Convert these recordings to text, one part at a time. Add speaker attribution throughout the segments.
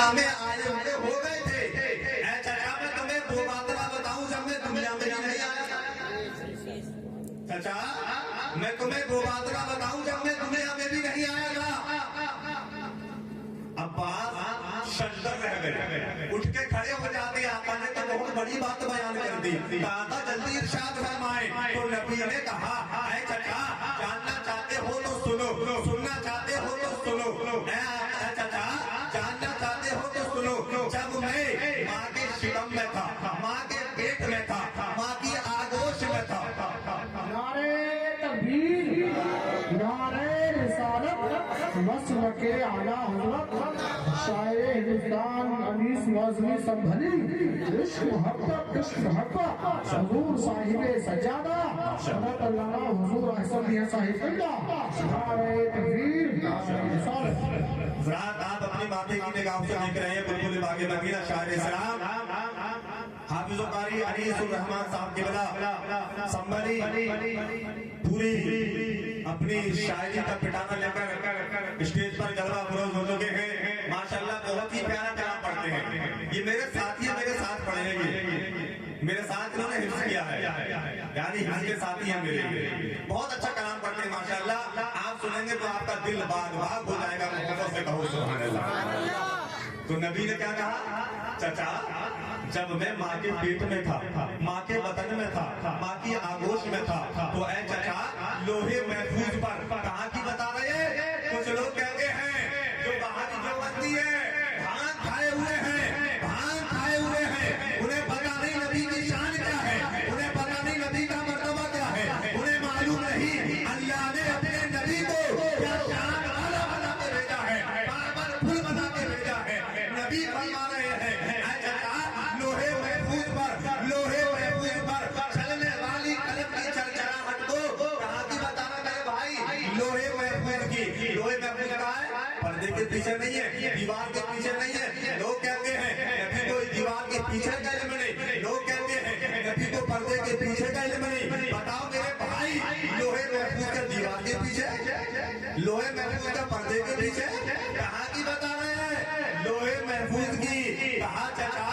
Speaker 1: دنیا میں آئے ہوئے ہو گئے تھے. اے چچا میں تمہیں وہ بات بتاؤں جب میں دنیا میں ہی نہیں آیا تھا. چچا میں تمہیں وہ بات بتاؤں جب میں دنیا میں بھی نہیں آیا تھا. عباس شجر رہ گئے, اٹھ کے کھڑے ہو جاتے. آقا نے تو بہت بڑی بات بیان کر دی. کہا تھا جلدی ارشاد فرمائیں. تو نبی نے کہا اے چچا جاننا چاہتے ہو تو سنو, سننا چاہتے ہو تو سنو. اے چچا جاننا چاہتے ہو تو سنو. جب میں ماں کے شکم میں تھا, ماں کے پیٹ میں تھا, ماں کی آگوش میں تھا.
Speaker 2: نعرے تکبیر, نعرے رسالت, مسلک اعلیٰ حضرت شاعر ہندوستان انیس نازمی سنبھلی, عشق محبت عشق محبت حضور صاحب سجادہ شرط اللہ حضور احسن میاں صاحب اللہ. نعرے تکبیر, نعرے رسالت.
Speaker 1: حضرات آپ اپنی ماتھے کی نگاہوں سے دیکھ رہے ہیں بلبل باغ مدینہ شاعر اسلام حافظ قاری انیس الرحمان صاحب کی بلا سنبھلی پوری اپنی شاعری کا پٹانا لے کر اسٹیج پر جلوہ افروز ہو چکے ہیں. ماشاءاللہ بہت ہی پیارا کلام پڑھتے ہیں. یہ میرے ساتھی ہیں, میرے ساتھ پڑھے ہیں, میرے ساتھ انہوں نے حفظ کیا ہے, یعنی حفظ کے ساتھی ہیں میرے. بہت اچھا کلام پڑھتے ہیں ماشاءاللہ. آپ سنیں گے تو آپ کا دل باغ باغ ہو جائے گا. محبت سے کہو سبحان اللہ. تو نبی نے کیا کہا, چچا جب میں ماں کے پیٹ میں تھا, ماں کے بدن میں تھا, ماں کی آگوش میں تھا, تو اے چچا لوہے محفوظ پر کہاں کی بتا رہے ہیں. کچھ لوگ کہتے ہیں جو باہر کی جو بنتی ہے بھانگ کھائے ہوئے ہیں, بھانگ کھائے ہوئے ہیں, انہیں پتا نہیں نبی کی شان کیا ہے, انہیں پتا نہیں نبی کا مرتبہ کیا ہے, انہیں معلوم نہیں اللہ نے اپنے نبی کو کیا شان والا بنا کے بھیجا ہے, بار پھول بنا کے بھیجا ہے. نبی فرما رہے ہیں اے چچا لوہے محفوظ پر, لوہے محفوظ پر چلنے والی قلم کی چرچراہٹ کو کہاں کی بتانا میرے بھائی. لوہے محفوظ کی, لوہے محفوظ کہاں ہے, پردے کے پیچھے نہیں ہے, دیوار کے پیچھے نہیں ہے. لوگ کہتے ہیں نبی کو دیوار کے پیچھے کا علم نہیں, لوگ کہتے ہیں نبی کو پردے کے پیچھے کا علم نہیں. بتاؤ میرے بھائی لوہے محفوظ کا دیوار کے پیچھے, لوہے محفوظ کا پردے کے پیچھے, کہاں کی بتا رہے ہیں لوہے محفوظ کی. کہا چچا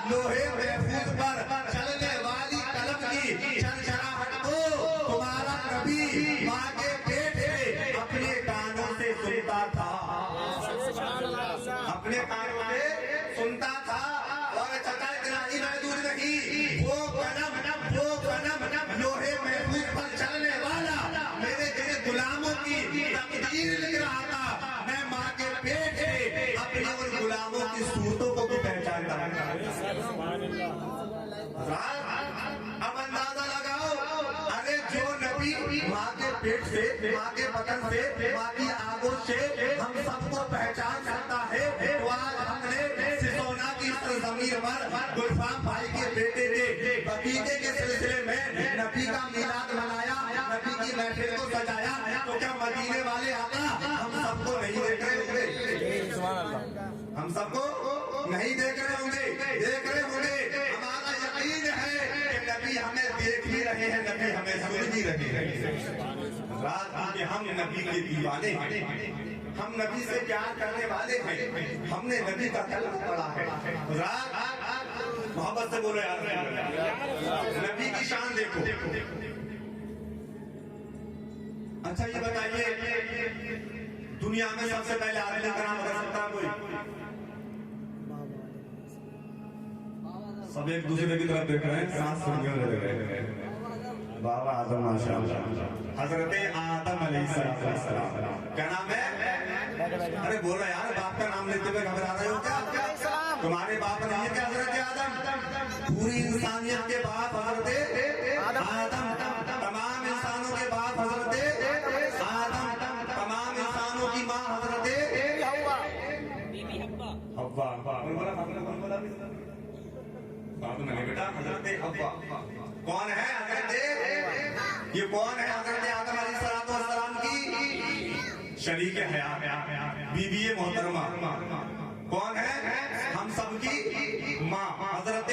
Speaker 1: لوہے محفوظ پر چلنے والی قلم کی چرچراہٹ کو تمہارا نبی ماں کے پیٹ میں اپنے کانوں سے سنتا تھا, اپنے کانوں سے سنتا تھا. اور چچا اتنا ہی محدود نہیں, وہ قلم لوہے محفوظ پر چلنے والا میرے جیسے غلاموں کی تقدیر لکھ رہا تھا. میں ماں کے پیٹ سے اپنے ان غلاموں کی صورتوں کو بھی پہچانتا ہوں. اب اندازہ لگاؤ, ارے جو نبی ماں کے پیٹ سے, ماں کے بدن سے, ماں کی آگوش سے ہم سب کو پہچان سکتا ہے, تو آج ہم نے سسونا کی سرزمین پر گلفام بھائی کے بیٹے کے عقیدے کے سلسلے میں نبی کا میلاد منایا, نبی کی محفل کو سجایا. تو کیا مدینے والے آقا ہم سب کو نہیں دیکھ رہے ہوں گے, ہم سب کو نہیں دیکھ رہے ہوں گے, دیکھ رہے ہوں گے. ہمارا یقین ہے کہ نبی ہمیں دیکھ بھی رہے ہیں, نبی ہمیں سن بھی رہے ہیں. رات میں ہم نبی کے دیوانے ہیں, ہم نبی سے پیار کرنے والے ہیں, ہم نے نبی کا کلام پڑھا ہے. رات محبت سے بولے یار, نبی کی شان دیکھو. اچھا یہ بتائیے دنیا میں سب سے پہلے عالم کرام کر سکتا کوئی, سب ایک دوسرے کی طرف دیکھ رہے ہیں, سانس سننے لگ رہے ہیں. بابا آدم ماشاءاللہ, حضرت آدم علیہ السلام. کیا نام ہے, ارے بول رہے یار, باپ کا نام لیتے ہوئے گھبرا رہے ہو کیا؟ تمہارے باپ نہیں ہے کیا حضرت آدم؟ پوری انسانیت کے باپ حضرت آدم, تمام انسانوں کے باپ حضرت آدم, تمام انسانوں کی ماں حضرت حوا. بیٹا حضرت حوا کون ہے, حضرت یہ کون ہے, حضرت آدم علیہ السلام کی شریک حیات بی بی محترمہ. کون ہے, ہم سب کی ماں حضرت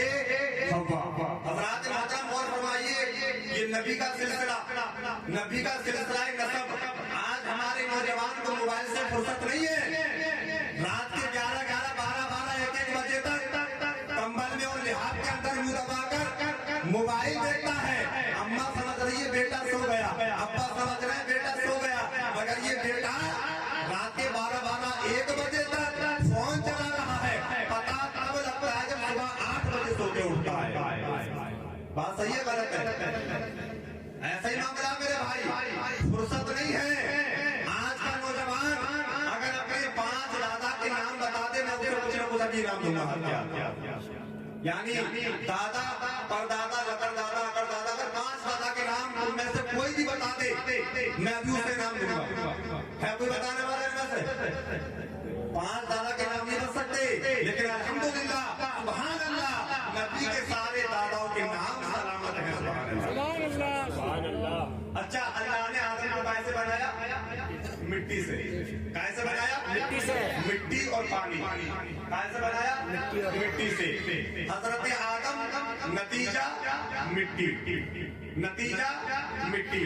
Speaker 1: حوا. حضرات محترم غور فرمائیے, یہ نبی کا سلسلہ, نبی کا سلسلہ نسب. آج ہمارے نوجوان کو موبائل سے فرصت نہیں ہے, رات کے 11 12 मोबाइल देखता है, अम्मा समझ रही है बेटा सो गया, अब्बा समझ रहे हैं बेटा सो गया, मगर ये बेटा रात के 12-1 बजे तक फोन चला रहा है। पता कब लगता है जब सुबह 8 बजे सो के उठता है। बात सही है गलत है? ऐसा ही मामला मेरे भाई, फुर्सत नहीं है। आज का नौजवान अगर अपने 5 दादा के नाम बता दे, मैं उसे कुछ न कुछ अभी नाम दूंगा। यानी दादा, परदादा, लकड़दादा, अकड़दादा, अगर 5 दादा के नाम उनमें से कोई भी बता दे, मैं अभी उसे नाम दूंगा। है कोई बताने वाला इनमें से? 5 दादा के नाम नहीं बता सकते, लेकिन अल्हम्दुलिल्लाह, सुभान अल्लाह, नबी के सारे दादाओं के नाम सलामत हैं। सुभान अल्लाह। अच्छा, अल्लाह ने आदम को कैसे बनाया? मिट्टी से। कैसे बनाया? मिट्टी से। मिट्टी और पानी। कैसे बनाया? मिट्टी से। हजरत आदम नतीजा मिट्टी, नतीजा मिट्टी।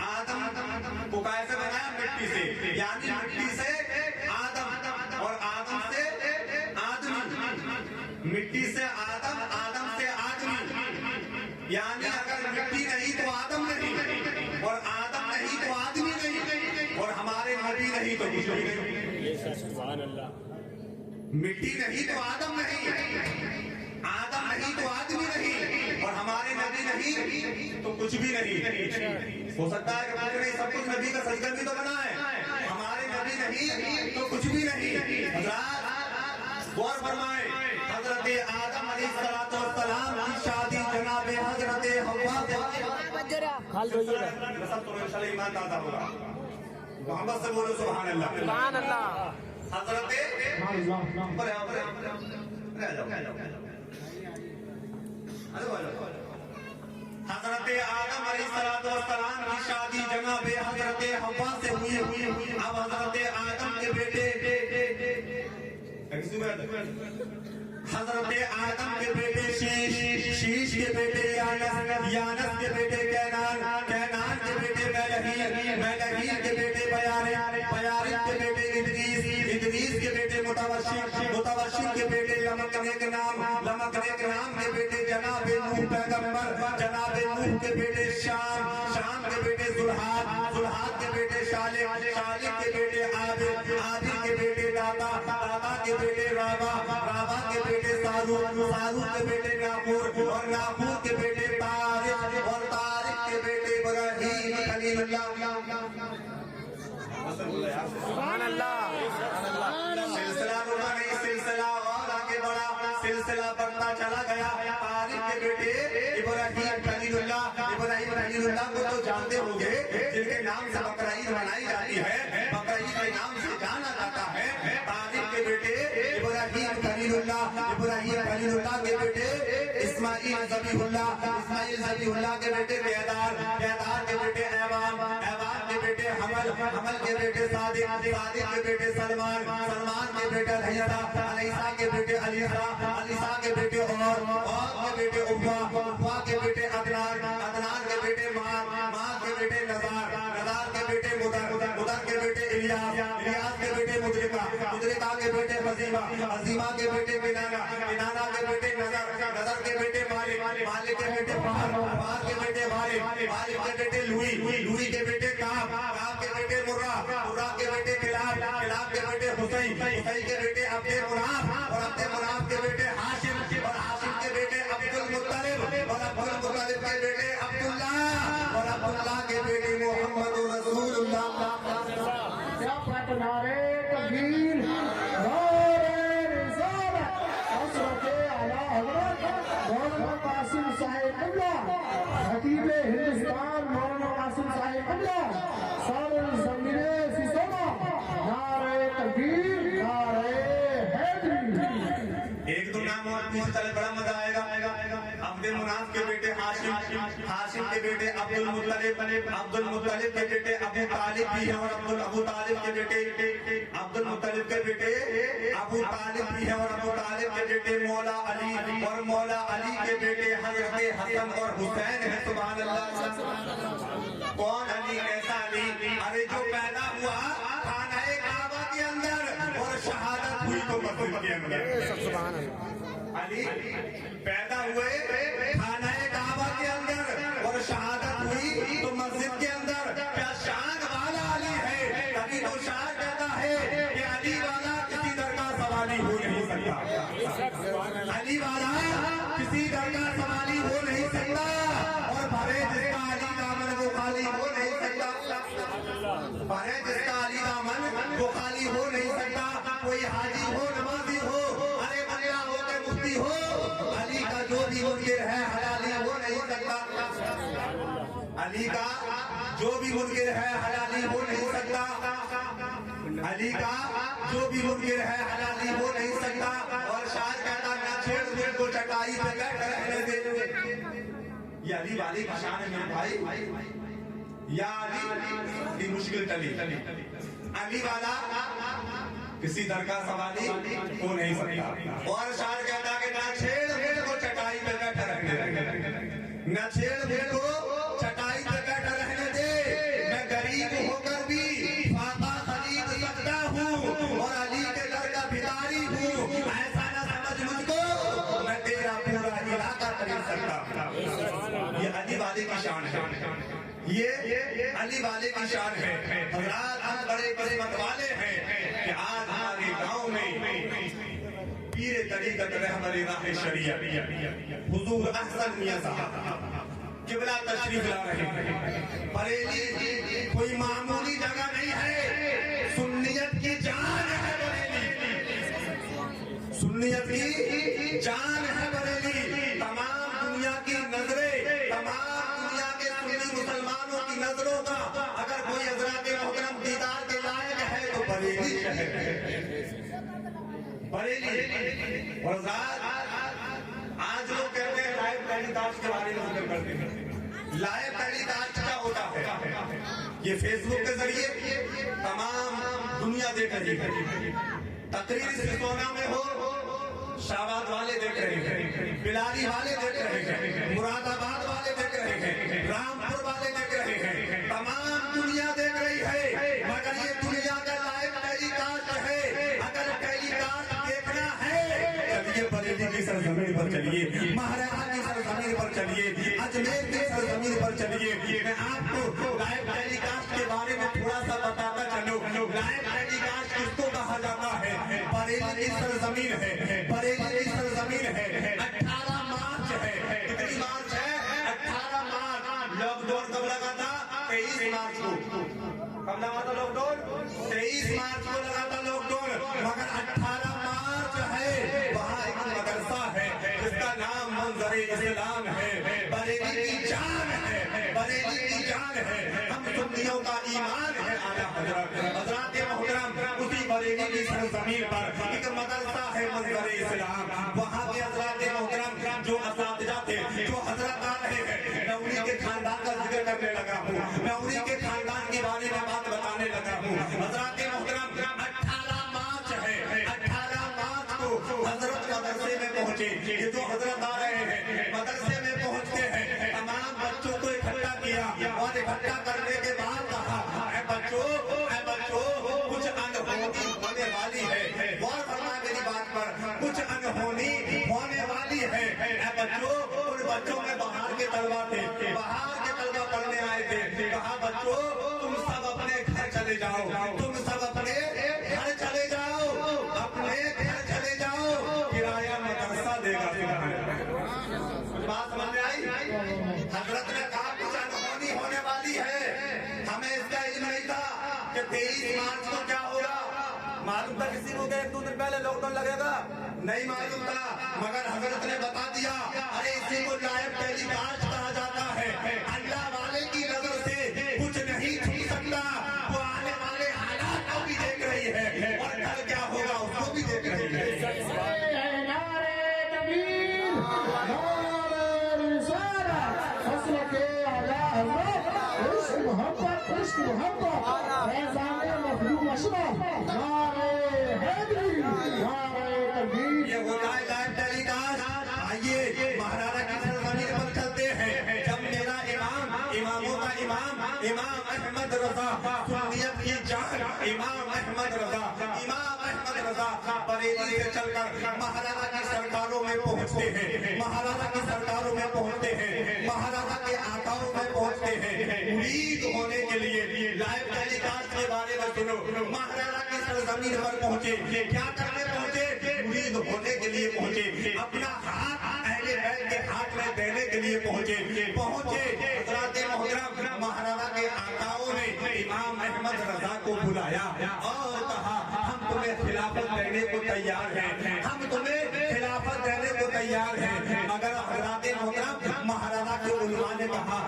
Speaker 1: आदम को कैसे बनाया? मिट्टी से। यानी मिट्टी से आदम और आदम से आदमी, मिट्टी से आदम, आदम से आदमी। यानी अगर मिट्टी नहीं तो आदम नहीं, और आदम नहीं तो आदमी नहीं, और हमारे नबी नहीं तो कुछ नहीं। सुभान अल्लाह। मिट्टी नहीं तो आदम नहीं, आदम नहीं तो आदमी नहीं, और हमारे नबी नहीं तो कुछ भी नहीं। हो सकता है कि कुछ नहीं, सब कुछ नबी का सजदा भी तो बना है। हमारे नबी नहीं तो कुछ भी नहीं। हज़रात गौर फरमाएं, हजरत आदम अलैहिस्सलाम की शादी जनाब हजरत हव्वा से
Speaker 3: खाल रोइएगा।
Speaker 1: सब तो इंशाल्लाह ईमान ताज़ा होगा। मोहम्मद से बोलो सुभान अल्लाह। सुभान अल्लाह। हजरत हजरत आदम अलैहिस्सलाम की शादी जनाब हजरत हव्वा से हुई। अब हजरत आदम के बेटे हजरत आदम के बेटे शीश के बेटे यानस के बेटे कैनान के बेटे मैलहीर के बेटे बयारित के बेटे इदरीस के बेटे मुतवशिम के बेटे लमकने के नाम के बेटे जनाब नूह पैगंबर, जनाब नूह के बेटे शाम के बेटे जुल्हाद के बेटे शालिक के बेटे आदिल के बेटे दादा के बेटे रावा के बेटे सारू के बेटे नाकूर, और नाकूर के बेटे तारिक, और तारिक के बेटे इब्राहीम खलीलुल्लाह। सुभान अल्लाह। सिलसिला रुका नहीं, सिलसिला और आगे बढ़ा, सिलसिला बढ़ता चला गया। तारिक के बेटे इब्राहीम खलीलुल्लाह को तो जानते होंगे, जिनके नाम से बकरा ईद मनाई जाती है, बकरा ईद के नाम से जाना जाता है। तारिक के बेटे इब्राहीम खलीलुल्लाह के बेटे इस्माइल ज़बीहुल्लाह के बेटे केदार के बेटे ऐवान के बेटे हमल के बेटे सादिक के बेटे सलमान के बेटे अलैसा के बेटे अलीसा के बेटे और के बेटे उफ़ा के बेटे अदनान के बेटे माँ के बेटे नज़ार के बेटे मुदर के बेटे इलियास के बेटे मुदरिका के बेटे हज़ीमा के बेटे किनाना के बेटे नज़र के बेटे मालिक के बेटे फहर के बेटे वालिद के बेटे लुई के बेटे काब के बेटे मुर्रा के बेटे किलाब के बेटे हुसैन के बेटे अब्दे मुनाफ के बेटे हाशिम, और हाशिम के बेटे अब्दुल मुत्तलिब, और अब्दुल मुत्तलिब के बेटे अब्दुल्लाह, और अब्दुल्लाह के बेटे मोहम्मद रसूलुल्लाह।
Speaker 2: क्या बात, नारे तकबीर, नारे रिसालत, हज़रत आला हज़रत मौलाना कासिम साहिब क़िबला, खतीब हिंदुस्तान मौलाना कासिम साहिब क़िबला, सारे ज़मीने सिसोमा, नारे तकबीर, नारे हैदरी।
Speaker 1: एक दो नाम और पीछे चले, बड़ा मजा आएगा। अब्दुल मुनाफ के बेटे हाशिम के बेटे अब्दुल मुत्तलिब के बेटे अबू तालिब भी है, और अबू तालिब के बेटे अब्दुल मुत्तलिब के बेटे अबू तालिब भी है, और अबू तालिब के बेटे मौला अली, और मौला अली के बेटे हजरत हसन और हुसैन है। सुभान अल्लाह। कौन अली, कैसा अली? अरे जो पैदा हुआ खानाए काबा के अंदर और शहादत हुई तो मस्जिद के अंदर। अली पैदा हुए खानाए काबा के अंदर और शहादत हुई तो मस्जिद के अंदर। क्या शान वाला अली है, तभी तो शान कहता है कि अली वाला किसी दर का सवाली हो नहीं सकता, अली वाला किसी दर का सवाली हो नहीं सकता, और भरे जिसका अली दामन वो खाली हो नहीं सकता, भरे जिसका अली दामन वो खाली हो नहीं सकता। कोई हाजी हो, नमाजी हो, अरे मल्ला हो के मुफ्ती हो, अली का जो भी मुनकिर है हलाली हो नहीं सकता, अली का जो भी मुनकिर है हलाली हो नहीं सकता, अली का जो भी मुनकिर है हलाली हो नहीं सकता। और शायर कहता ना छेड़ छेड़ को चटाई पे बैठ रहने दे। ये अली वाली की शान है मेरे भाई, या अली की मुश्किल टली, अली वाला किसी दर का सवाली हो नहीं सकता। और शायर कहता कि ना छेड़ छेड़ को चटाई पे बैठ रहने दे, ना छेड़ छेड़ को चटाई पे बैठ रहने दे। मैं गरीब होकर भी फाका खरीद सकता हूँ और अली के दर का भिखारी हूँ, ऐसा ना समझ मुझको, मैं तेरा पूरा इलाका खरीद सकता हूँ। ये अली वाले की शान है, ये अली वाले की शान है। हज़रात हम बड़े किस्मत वाले हैं कि आज हमारे गांव में पीर तरीक़त रहबरे राह शरीयत हुजूर अहसन मियां साहब किबला तशरीफ ला रहे हैं। बरेली कोई मामूली जगह नहीं है, सुन्नियत की जान है बरेली, सुन्नियत की जान है बरेली। तमाम दुनिया की नजरें, तमाम दुनिया के सुन्नी मुसलमानों की नजरों का अगर कोई हज़रात मोहतरम दीदार के लायक है तो बरेली शहर है, बरेली। और आज लोग कहते हैं लाइव टेलीकास्ट के बारे में जिक्र करते हैं। लाइव टेलीकास्ट क्या होता है? ये फेसबुक के जरिए तमाम दुनिया देख रही है। तकरीर सिसोना में हो, शाहबाद वाले देख रहे हैं, बिलारी वाले देख रहे हैं, मुरादाबाद वाले देख रहे हैं, रामपुर वाले देख रहे हैं, तमाम दुनिया देख रही है। मगर ये दुनिया का लाइव टेलीकास्ट है। अगर टेलीकास्ट देखना है, चलिए बरेली की सरजमीन पर चलिए, महाराणा की सरजमीन पर चलिए, अजमेर की सरजमीन पर चलिए। मैं आपको लाइव टेलीकास्ट के बारे में थोड़ा सा बताता चलूं। लाइव टेलीकास्ट किसको कहा जाता है? बरेली की सरजमीन है, बरेली की सरजमीन है। 18 मार्च है, कितनी मार्च है? 18 मार्च। लॉकडाउन कब लगा था? 23 मार्च को। कब लगा था लॉकडाउन? 23 मार्च को लगा था लॉकडाउन। मगर 18 मार्च है, वहाँ एक मदरसा है जिसका नाम मंजर-ए इस्लाम है। बरेली की जान है, बरेली की जान है। हम सुन्नियों का ईमान है आला हजरत हजरात मोहतरम। उसी बरेली की सरजमीन पर एक मदरसा है मंजर-ए इस्लाम। वहाँ के हजरात मोहतरम जो असातिज़ा थे, जो हजरत आ रहे हैं, मैं उन्हीं के खानदान का जिक्र करने लगा हूँ, मैं उन्हीं के खानदान के बारे में बात बताने लगा हूँ। हजरात मोहतरम 18 मार्च है, 18 मार्च को हजरत मदरसे में पहुंचे। ये जो हजरत आ रहे हैं मदरसे में पहुंचते हैं, तमाम बच्चों को इकट्ठा किया और इकट्ठा करने के बाद कहा, ऐ बच्चों कुछ अनहोनी होने वाली है। गौर फरमा मेरी बात पर, कुछ अनहोनी होने वाली है। ऐ बच्चों, उन बच्चों में बाहर के तलबा थे, बाहर के तलबा पढ़ने आए थे। कहा बच्चों तुम सब अपने घर चले जाओ, तुम सब अपने घर चले जाओ, अपने घर चले जाओ, किराया मदरसा देगा तुम्हें। बात समझ में आई? हजरत ने कहा कुछ अनहोनी होने वाली है। हमें इसका इल्म नहीं था कि 23 मार्च को क्या होगा। मालूम था किसी को 1-2 दिन पहले लॉकडाउन लगेगा? नहीं मालूम था, मगर हजरत ने बता दिया। अरे इसी को लाइव टेलीकास्ट कहा जाता है। अल्लाह वाले की नजर से कुछ नहीं छू सकता, वो आने वाले हालात को भी देख रही है और कल क्या होगा उसको भी देख रही है।
Speaker 2: नारे तकबीर, नारे रिसालत, फस्ल के आला हज़रत, इश्क मोहब्बत, इश्क मोहब्बत, फैज़ाने मखदूम अशरफ, नारे हैदरी, नारे तकबीर।
Speaker 1: ये होता है लाइव टेलीकास्ट। आइए महाराणा की सरजमीन पर चलते हैं। जब मेरा इमाम, इमामों का इमाम, इमाम अहमद रजा, सुन्नियत की जान, इमाम अहमद रजा, इमाम अहमद रजा बरेली से चलकर महाराणा की सरकारों में पहुंचते हैं, महाराणा की सरकारों में पहुंचते हैं। महाराणा सुनो, महाराजा की सरजमीन पर पहुंचे, क्या करने पहुंचे? मुरीद होने के लिए पहुंचे, अपना हाथ अहले बैत के हाथ में देने के लिए पहुंचे। हज़रात मोहतरम महाराजा के आकाओं ने इमाम अहमद रजा को बुलाया और कहा, हम तुम्हें खिलाफत देने को तैयार हैं, हम तुम्हें खिलाफत देने को तैयार हैं। मगर हज़रात मोहतरम महाराजा के उलमा ने कहा,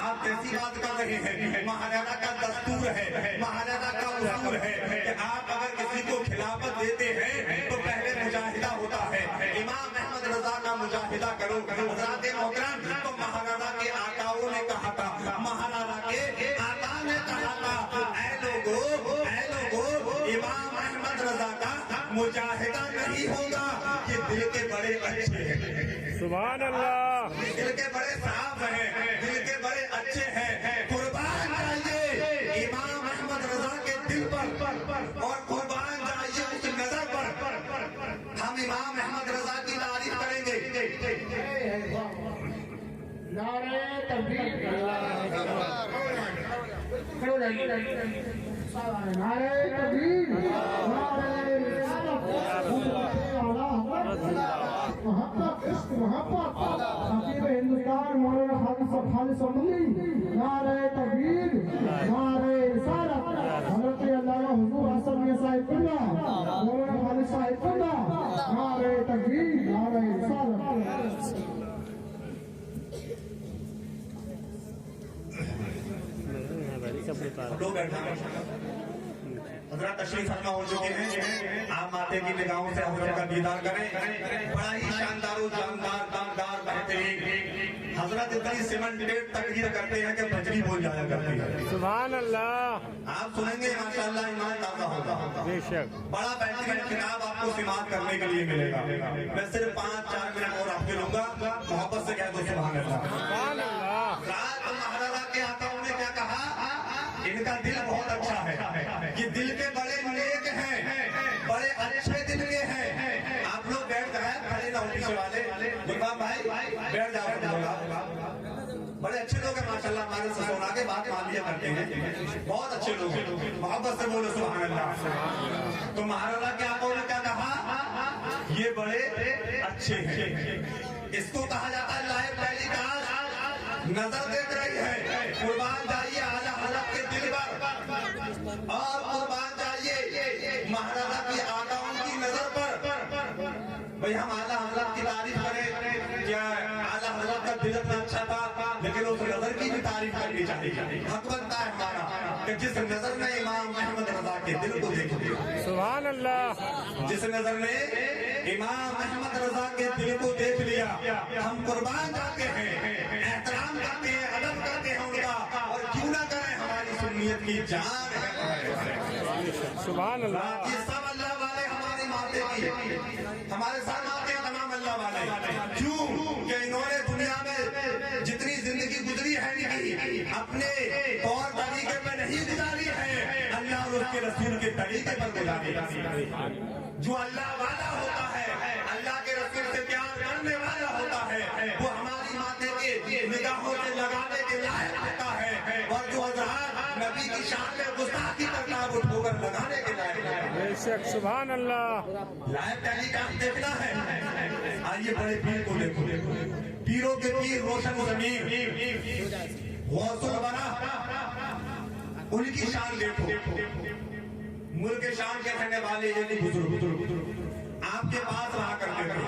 Speaker 1: आप कैसी बात कर रहे हैं? महाराजा का दस्तूर है, महाराजा का उसूल है कि आप अगर किसी को खिलाफत देते हैं तो पहले मुजाहिदा होता है। इमाम अहमद रजा का मुजाहिदा करो। हज़रात मोहतरम तो महाराजा के आकाओं ने कहा था, महाराजा के आका ने कहा था, ऐ लोगों इमाम अहमद रजा का मुजाहिदा नहीं होगा, ये दिल के बड़े अच्छे हैं,
Speaker 3: सुभान अल्लाह,
Speaker 1: दिल के बड़े साफ हैं, दिल के बड़े अच्छे हैं। कुर्बान जाइए इमाम अहमद रजा के दिल पर और कुर्बान जाइए उस नजर पर। हम इमाम अहमद रजा की तारीफ करेंगे।
Speaker 2: नारे तकबीर, नारे तकबीर, नारे रिसालत, मोहब्बत, इश्क मोहब्बत, फकीर हिंदुस्तान मौलाना खालिद अमली, नारे तकबीर, नारे रिसालत, हज़रत अल्लामा हुजूर हसन मियां साहिब कुल्ला, मौलाना खालिद साहिब कुल्ला, नारे तकबीर, नारे रिसालत।
Speaker 1: लोग हज़रत तशरीफ फरमा हो चुके हैं, आप माते की निगाहों से हज़रत का दीदार करें। बड़ा ही शानदार जानदार दामदार बेहतरीन हज़रत इतनी सीमेंटेड तकरीर करते हैं कि बजरी बोल जाया करती है।
Speaker 3: सुभान अल्लाह,
Speaker 1: आप सुनेंगे माशाअल्लाह ईमान ताज़ा होगा।
Speaker 3: बेशक
Speaker 1: बड़ा बेहतरीन किताब आपको समाप्त करने के लिए मिलेगा। मैं सिर्फ 5-4 मिनट और आपके लूंगा, मोहब्बत से कह दो सुभान अल्लाह।
Speaker 3: सुभान अल्लाह,
Speaker 1: रात महाराजा के आकाओं ने क्या कहा? इनका दिल बहुत अच्छा है, ये दिल के बड़े नेक हैं, बड़े अच्छे दिल के हैं। आप लोग बैठ जाए, खड़े ना पीछे वाले गुलबाम भाई, बैठ जाओ। बड़े अच्छे लोग हैं माशाल्लाह, हमारे ससुरा के बात मान लिया करते हैं, बहुत अच्छे लोग हैं। मोहब्बत से बोलो सुभान अल्लाह। तो महाराजा के आकाओं ने क्या कहा? ये बड़े अच्छे हैं। इसको कहा जाता है लाइव टेलीकास्ट, नजर देख रही है। कुर्बान जाइए आला हज़रत के दिल पर और कुर्बान जाइए महाराजा की आकाओं की नजर पर। भाई हम आला हज़रत की तारीफ करें, क्या आला हज़रत का दिल इतना अच्छा था, लेकिन उस नजर की भी तारीफ करनी चाहिए। हक बनता है हमारा कि जिस नजर ने इमाम अहमद रजा के दिल को देख लिया,
Speaker 3: सुभान अल्लाह,
Speaker 1: जिस नजर ने इमाम अहमद रजा के दिल को देख लिया, हम कुर्बान जाते हैं, एहतराम करते हैं, अदब करते हैं उनका। और क्यों ना करें, हमारी सुन्नियत की जान है।
Speaker 3: सुभान अल्लाह,
Speaker 1: ये सब अल्लाह वाले हमारे माते की, हमारे साथ आते हैं तमाम अल्लाह वाले। क्यों कि इन्होंने दुनिया में जितनी जिंदगी गुजरी है अपने तौर तरीके पे नहीं गुजारी है, अल्लाह और उसके रसूल के तरीके पर गुजारी। जो अल्लाह वाला होता है, अल्लाह के रसूल से प्यार करने वाला होता है, वो हमारी माते के निगाहों से लगाने के लायक होता है। और जो हज़रात नबी की शान में गुस्ताखी करता है, वो ठोकर लगाने के लायक है।
Speaker 3: बेशक सुभान अल्लाह,
Speaker 1: लाइव टेलीकास्ट देखना है, आइए बड़े पीर को देखो, पीरों के पीर रोशन ज़मीर गौसुल बना, उनकी शान देखो। मुल्क के शान के रहने वाले यानी बुजुर्ग आपके पास रहा करते थे।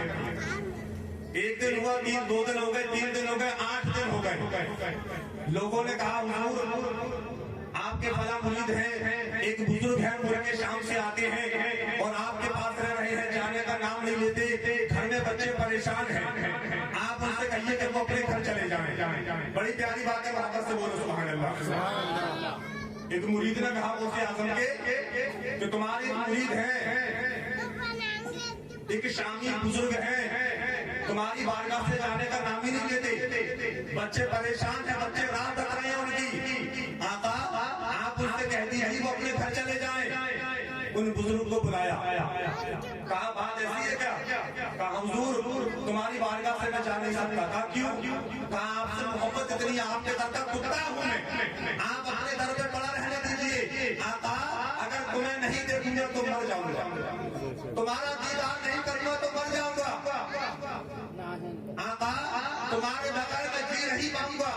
Speaker 1: एक दिन हुआ, 2 दिन हो गए, 3 दिन हो गए, 8 दिन हो गए। लोगों ने कहा हुजूर आपके फला मुरीद हैं, एक बुजुर्ग है, मुल्क के शाम से आते हैं और आपके पास रह रहे हैं, जाने का नाम नहीं लेते, घर में बच्चे परेशान हैं, आप उनसे कहिए कि वो अपने घर चले जाएं। बड़ी प्यारी बात है, वापस से बोलो सुभान अल्लाह। एक मुरीद ने कहा उसे आजम के कि तुम्हारे मुरीद हैं, एक शामी बुजुर्ग हैं, तुम्हारी बारगाह से जाने का नाम ही नहीं लेते, बच्चे परेशान हैं, बच्चे राह तक रहे हैं उनकी। आका आप उनसे कह दीजिए वो अपने घर चले जाएं। उन बुजुर्ग को बुलाया, कहा बात ऐसी है क्या? कहा हुजूर तुम्हारी बारगाह से मैं जा नहीं सकता। कहा क्यों? कहा आपसे मोहब्बत इतनी, आपके घर का कुत्ता हूं मैं, आप अपने दर पे पड़ा रहने दीजिए, آقا اگر تمہیں نہیں دیکھوں گا تو مر جاؤں گا، تمہارا دیدار نہیں کروں تو مر جاؤں گا، آقا تمہارے بغیر میں جی نہیں پاؤں گا،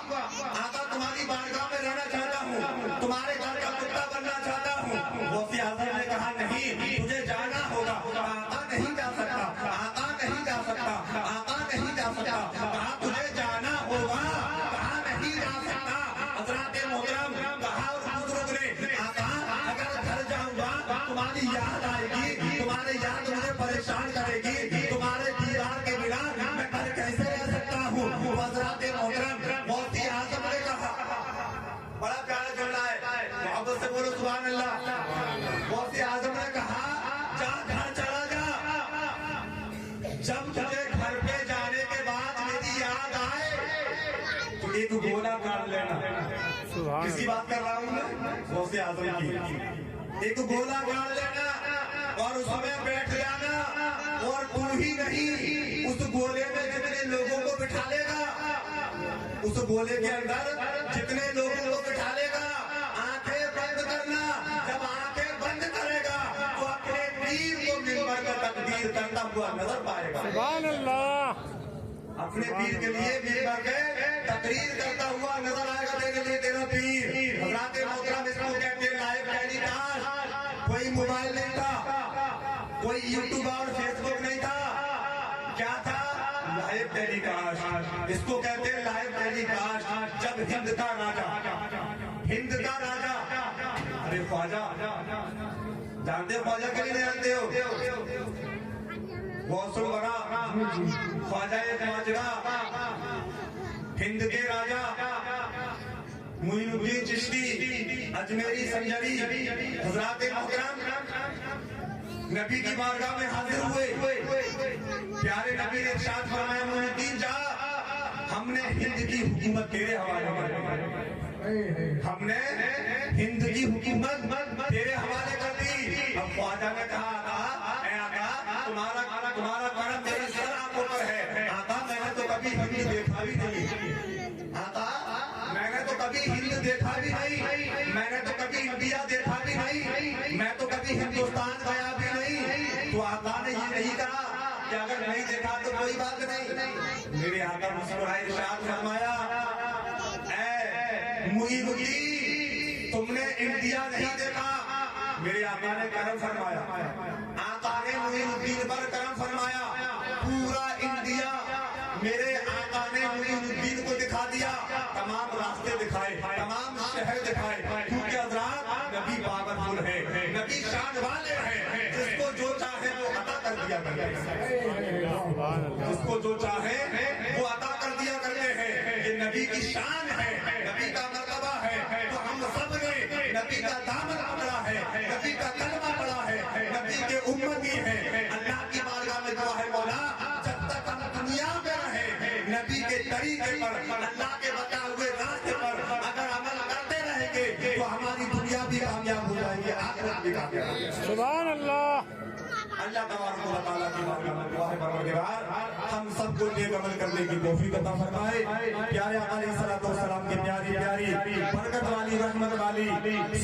Speaker 1: آقا تمہاری بارگاہ میں رہنا چاہتا ہوں، تمہارے گھر کا کتا بننا چاہتا ہوں۔ غوث اعظم نے کہا نہیں، تجھے جانا ہوگا۔ آقا نہیں جا سکتا، آقا نہیں جا سکتا، آقا نہیں جا سکتا، کہا تجھے جانا ہوگا، کہا نہیں جا سکتا۔ حضرات محترم کہا اور بزرگ نے آقا اگر گھر جاؤں گا تمہاری یاد آئے گی، تمہاری یاد مجھے پریشان کرے گی، تمہارے دیدار کے بنا میں گھر کیسے رہ سکتا ہوں۔ حضرات محترم غوث اعظم نے کہا، بڑا پیارا جملہ ہے، محبت سے بولو سبحان اللہ۔ غوث اعظم نے کہا جا گھر چلا جا، جب تجھے گھر پہ جانے کے بعد میری یاد آئے تو ایک گولا کاٹ لینا۔ کس کی بات کر رہا ہوں میں؟ غوث اعظم کی۔ ایک گولا کاٹ لینا اور اس میں بیٹھ جانا، اور تو ہی نہیں اس گولے میں جتنے لوگوں کو بٹھا لے گا، اس گولے کے اندر جتنے لوگوں کو بٹھا لے گا آنکھیں بند کرنا، جب آنکھیں بند کرے گا تو اپنے پیر کو منبر کا تقدیر کرتا ہوا نظر پائے گا۔
Speaker 3: سبحان اللہ،
Speaker 1: اپنے پیر کے لیے منبر کے تقریر کرتا ہوا نظر آئے گا تیرے لیے تیرا پیر۔ حضرات محترم اس کو کہتے ہیں لائیو ٹیلی کاسٹ۔ کوئی موبائل نہیں تھا، کوئی یوٹیوب اور فیس بک نہیں تھا، کیا تھا؟ لائیو ٹیلی کاسٹ۔ اس کو کہتے ہیں لائیو ٹیلی کاسٹ۔ جب ہند کا راجا ارے خواجہ جانتے ہو خواجہ کے لیے نہیں جانتے ہو؟ غوث الورا خواجہ ماجرا، ہند کے راجا معین الدین چشتی اجمیری سنجری۔ حضرات محترم نبی کی بارگاہ میں حاضر ہوئے، پیارے نبی نے ارشاد فرمایا معین الدین جا، ہم نے ہند کی حکومت تیرے حوالے کر دی، ہم نے ہند کی حکومت تیرے حوالے کر دی۔ اب خواجہ نے کہا اے آقا تمہارا کرم میرے سر آنکھوں پر ہے، آقا میں نے تو کبھی ہند دیکھا بھی نہیں، آقا میں نے تو کبھی ہند دیکھا بھی نہیں، میں نے تو کبھی انڈیا دیکھا بھی نہیں، میں تو کبھی ہندوستان گیا بھی نہیں۔ تو آقا نے یہ نہیں کہا کہ اگر نہیں دیکھا تو کوئی بات نہیں، میرے آقا مسکرائے ارشاد فرمایا اے معین الدین تم نے انڈیا نہیں دیکھا، میرے آقا نے کرم فرمایا، آقا نے معین الدین پر کرم فرمایا، پورا انڈیا میرے آقا نے معین الدین کو دکھا دیا، تمام راستے دکھائے، تمام شہر دکھائے، کیونکہ حضرات نبی پاورفل ہے، نبی شان والے ہیں، جس کو جو چاہے وہ عطا کر دیا کرتے ہیں، جس کو جو چاہے وہ عطا کر دیا کرتے ہیں، یہ نبی کی شان ہے، نبی کا مرتبہ ہے۔ تو ہم سب نے نبی کا دامن پکڑا ہے، نبی کا کلمہ پڑھا ہے، نبی کے امتی ہیں۔ اللہ کی بارگاہ میں دعا ہے مولا جب تک ہم دنیا میں رہے نبی کے طریقے پر، اللہ کے بتائے ہوئے راستے پر اگر عمل کرتے رہیں گے تو ہماری دنیا بھی کامیاب ہو جائے گی، آخرت بھی کامیاب ہو جائے گی۔
Speaker 3: سبحان اللہ۔
Speaker 1: اللہ تبارک و تعالیٰ کی بارگاہ میں دعا ہے پروردگار ہم سب کو نیک عمل کرنے کی توفیق عطا فرمائے، پیارے آقا علیہ الصلوۃ والسلام کی پیاری برکت والی رحمت والی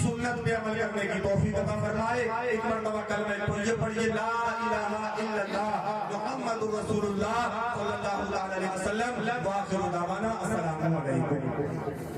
Speaker 1: سنت پہ عمل کرنے کی توفیق عطا فرمائے۔ ایک مرتبہ کلمہ پڑھیے لا الہ الا اللہ محمد رسول اللہ صلی اللہ علیہ وسلم۔ وآخر دعوانا السلام علیکم۔